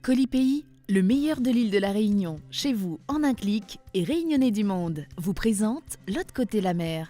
Colipay, le meilleur de l'île de la Réunion, chez vous en un clic et Réunionnais du monde, vous présente L'autre côté la mer.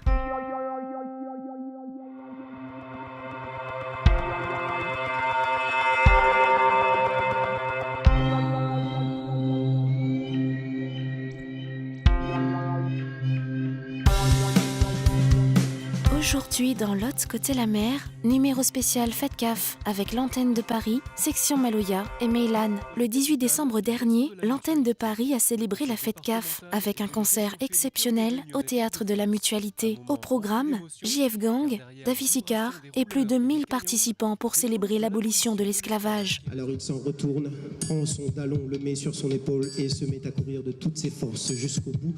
Aujourd'hui dans L'autre côté la mer, numéro spécial Fête CAF avec l'antenne de Paris, section Maloya et Meylan. Le 18 décembre dernier, l'antenne de Paris a célébré la Fête CAF avec un concert exceptionnel au Théâtre de la Mutualité. Au programme, JF Gang, David Sicard et plus de 1000 participants pour célébrer l'abolition de l'esclavage. Alors il s'en retourne, prend son talon, le met sur son épaule et se met à courir de toutes ses forces jusqu'au bout,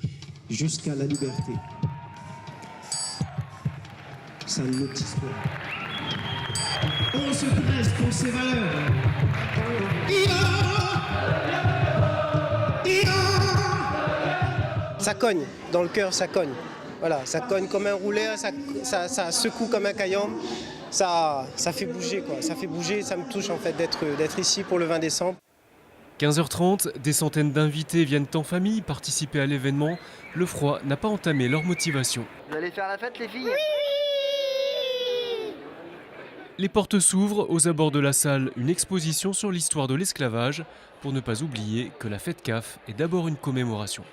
jusqu'à la liberté. C'est un autre histoire. On se presse pour ses valeurs. Ça cogne, dans le cœur ça cogne. Voilà, ça cogne comme un rouleur, ça secoue comme un caillambe. Ça fait bouger quoi, ça fait bouger, ça me touche en fait d'être ici pour le 20 décembre. 15h30, des centaines d'invités viennent en famille participer à l'événement. Le froid n'a pas entamé leur motivation. Vous allez faire la fête les filles ? Les portes s'ouvrent, aux abords de la salle, une exposition sur l'histoire de l'esclavage, pour ne pas oublier que la fête CAF est d'abord une commémoration.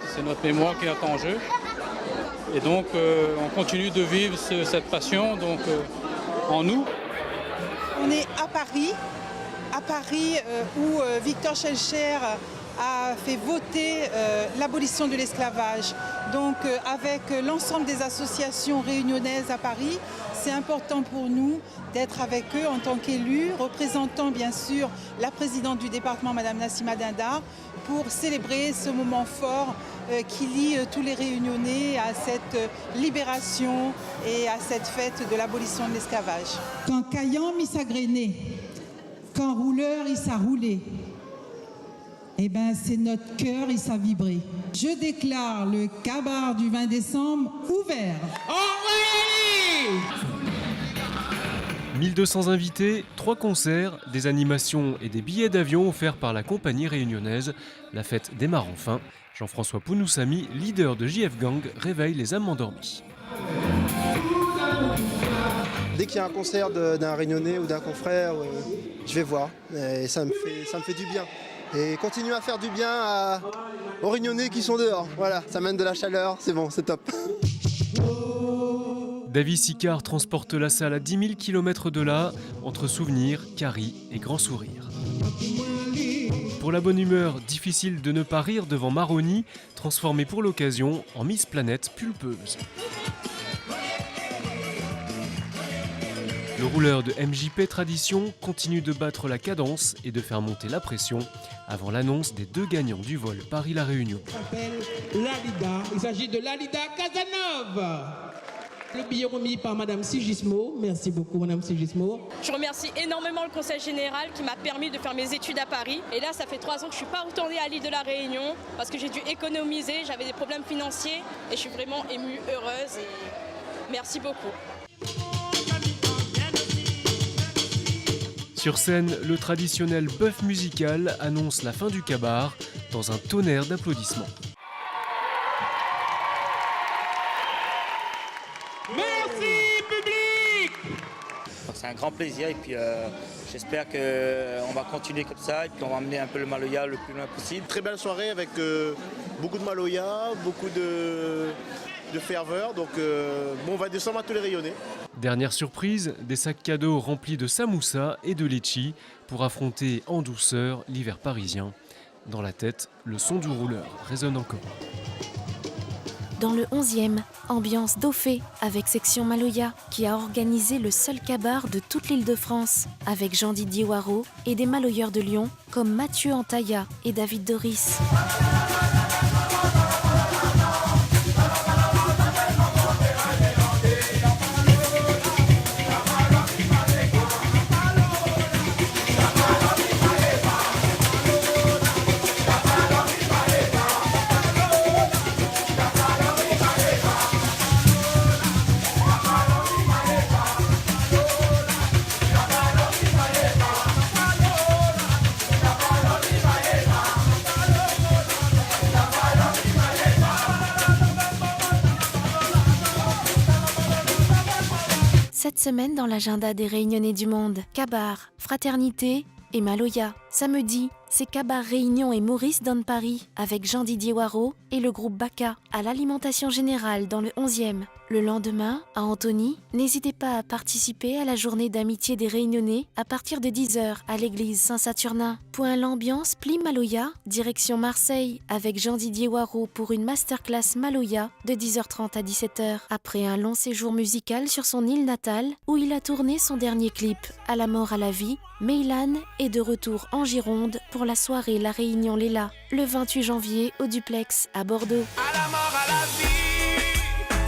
C'est notre mémoire qui est en jeu. Et donc on continue de vivre cette passion en nous. On est à Paris où Victor Schœlcher a fait voter l'abolition de l'esclavage. Donc avec l'ensemble des associations réunionnaises à Paris, c'est important pour nous d'être avec eux en tant qu'élus, représentant bien sûr la présidente du département, Madame Nassima Dindar, pour célébrer ce moment fort qui lie tous les Réunionnais à cette libération et à cette fête de l'abolition de l'esclavage. Quand Caillambe il s'a grainé, quand Rouleur il s'a roulé, eh ben c'est notre cœur il s'a vibré. Je déclare le cabaret du 20 décembre ouvert. Oh oui ! 1200 invités, 3 concerts, des animations et des billets d'avion offerts par la compagnie réunionnaise. La fête démarre enfin. Jean-François Pounoussami, leader de JF Gang, réveille les âmes endormies. Dès qu'il y a un concert d'un Réunionnais ou d'un confrère, je vais voir et ça me fait du bien. Et continue à faire du bien aux Réunionnais qui sont dehors. Voilà, ça mène de la chaleur, c'est bon, c'est top. David Sicard transporte la salle à 10 000 km de là, entre souvenirs, caries et grands sourires. Pour la bonne humeur, difficile de ne pas rire devant Maroni, transformée pour l'occasion en Miss Planète pulpeuse. Le rouleur de MJP Tradition continue de battre la cadence et de faire monter la pression avant l'annonce des 2 gagnants du vol Paris-La Réunion. Il s'agit de Lalida Casanova. Le billet remis par Madame Sigismo. Merci beaucoup Madame Sigismo. Je remercie énormément le Conseil général qui m'a permis de faire mes études à Paris. Et là, ça fait 3 ans que je ne suis pas retournée à l'île de la Réunion parce que j'ai dû économiser, j'avais des problèmes financiers et je suis vraiment émue, heureuse et merci beaucoup. Sur scène, le traditionnel bœuf musical annonce la fin du cabaret dans un tonnerre d'applaudissements. Merci public. C'est un grand plaisir et puis j'espère qu'on va continuer comme ça et puis on va emmener un peu le Maloya le plus loin possible. Très belle soirée avec beaucoup de Maloya, beaucoup de ferveur, donc on va descendre à tous les Réunionnais. Dernière surprise, des sacs cadeaux remplis de samoussa et de litchi pour affronter en douceur l'hiver parisien. Dans la tête, le son du rouleur résonne encore. Dans le 11e, ambiance Dauphin avec section Maloya qui a organisé le seul cabaret de toute l'île de France avec Jean-Didier Waro et des Maloyeurs de Lyon comme Mathieu Antaya et David Doris. cette semaine dans l'agenda des Réunionnais du monde. Kabar, Fraternité et Maloya. Samedi, c'est Kabar Réunion et Maurice dans Paris avec Jean-Didier Waro et le groupe Baka à l'Alimentation Générale dans le 11e. Le lendemain, à Antony, n'hésitez pas à participer à la journée d'amitié des Réunionnais à partir de 10h à l'église Saint-Saturnin. Point l'ambiance Pli Maloya, direction Marseille avec Jean-Didier Waro pour une masterclass Maloya de 10h30 à 17h. Après un long séjour musical sur son île natale où il a tourné son dernier clip, À la mort à la vie, Meylan est de retour en Gironde pour la soirée La Réunion Léla, le 28 janvier au Duplex à Bordeaux. À la mort à la vie,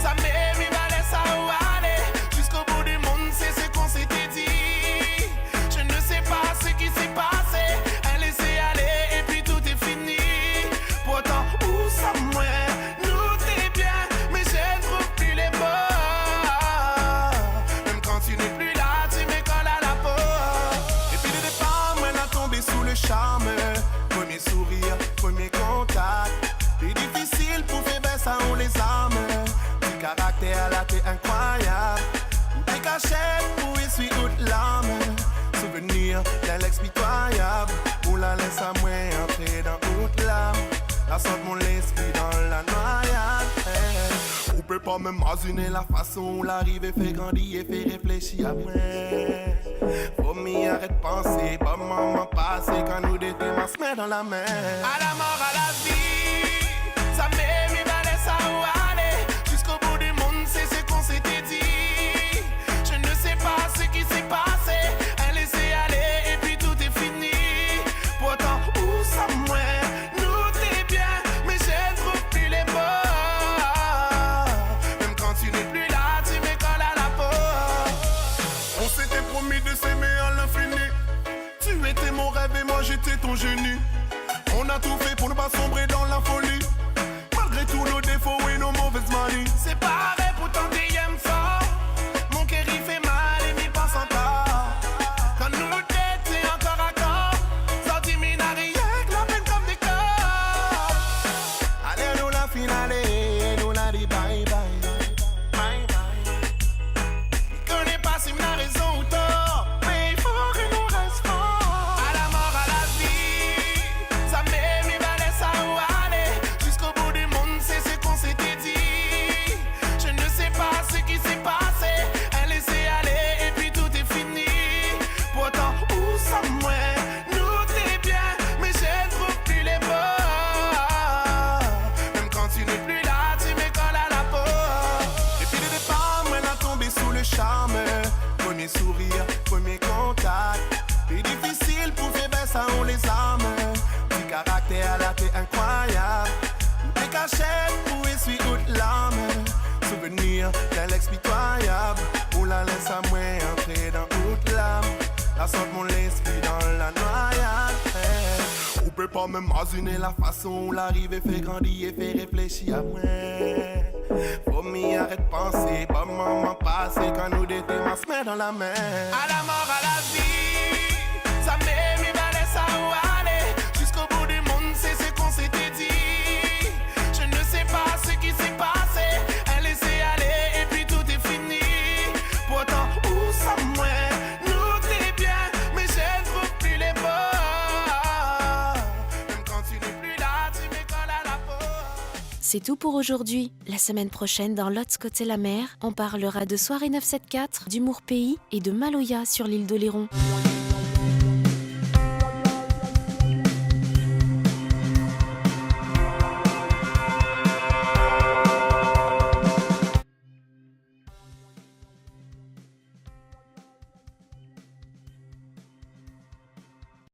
ça m'est mi balai ça ou aller. Jusqu'au bout du monde, c'est ce qu'on s'était dit. Je ne sais pas ce qui s'est passé. Elle laissait aller et puis tout est fini. Pourtant, où ça mouait, nous t'es bien, mais je ne trouve plus les mots. Même quand tu n'es plus là, tu me colles à la peau. Et puis de départ, moi, elle a tombé sous le charme. Premier sourire, premier contact. C'est difficile pour faire baisser ça, on les arme. Du caractère là, t'es incroyable. Des cachettes pour essuyer toute larme. Souvenir d'un l'ex pitoyable. On la laisse à moi entrer dans toute l'âme. La sorte mon l'esprit dans la noyade. On peut pas m'imaginer la façon où l'arrivée fait grandir et fait réfléchir à moi. Faut m'y arrêter de penser, pas maman passer quand nous déterminons se mettre dans la mer. À la mort à la vie, ça m'est mi balai ça ou aller. Jusqu'au bout du monde, c'est ce qu'on s'était dit. Je ne sais pas ce qui s'est passé. Elle laissait aller et puis tout est fini. Pourtant, où ça mouait, nous t'es bien, mais je ne trouve plus les mots. Même quand tu n'es plus là, tu me colles à la peau. On s'était promis de s'aimer à l'infini. Tu étais mon rêve et moi j'étais ton génie. On a tout fait pour ne pas sombrer dans la folie. Malgré tous nos défauts et nos mauvaises manies. C'est pareil pourtant t'aimes fort. Mon cœur il fait mal et m'y passe encore. Quand nous t'étions encore à corps. Sorti minari avec la peine comme des corps. Allez nous la finale, nous la dit bye bye. Bye bye. Je connais pas si m'as raison ou tort. Mais il faut que nous reste forts. À la mort à la vie, ça m'est mi balai ça ou aller. Jusqu'au bout du monde, c'est ce qu'on s'était dit. Je ne sais pas ce qui s'est passé. Elle laissait aller et puis tout est fini. Pourtant, où ça mouait, nous t'es bien, mais je ne trouve plus les mots. Même quand tu n'es plus là, tu me colles à la peau. Et puis de départ, moi, elle a tombé sous le charme. Premier sourire, premier contact. C'est difficile pour faire baisser ça, on les arme. Du caractère là, t'es incroyable. Des cachettes pour essuyer toute larme. Souvenir d'un l'ex pitoyable. On la laisse à moi entrer dans toute l'âme. La sorte mon l'esprit dans la noyade. On peut pas m'imaginer la façon où l'arrivée fait grandir et fait réfléchir à moi. Faut m'y arrêter de penser, pas maman passer quand nous déterminons se mettre dans la mer. À la mort à la vie, ça m'est mi balai ça ou aller. Jusqu'au bout du monde, c'est ce qu'on s'était dit. Je ne sais pas ce qui s'est passé. Elle laissait aller et puis tout est fini. Pourtant, où ça mouait, nous t'es bien, mais je ne trouve plus les mots. Même quand tu n'es plus là, tu me colles à la peau. C'est tout pour aujourd'hui. La semaine prochaine, dans Lotz Côté la mer, on parlera de Soirée 974, d'Humour Pays et de Maloya sur l'île d'Oléron.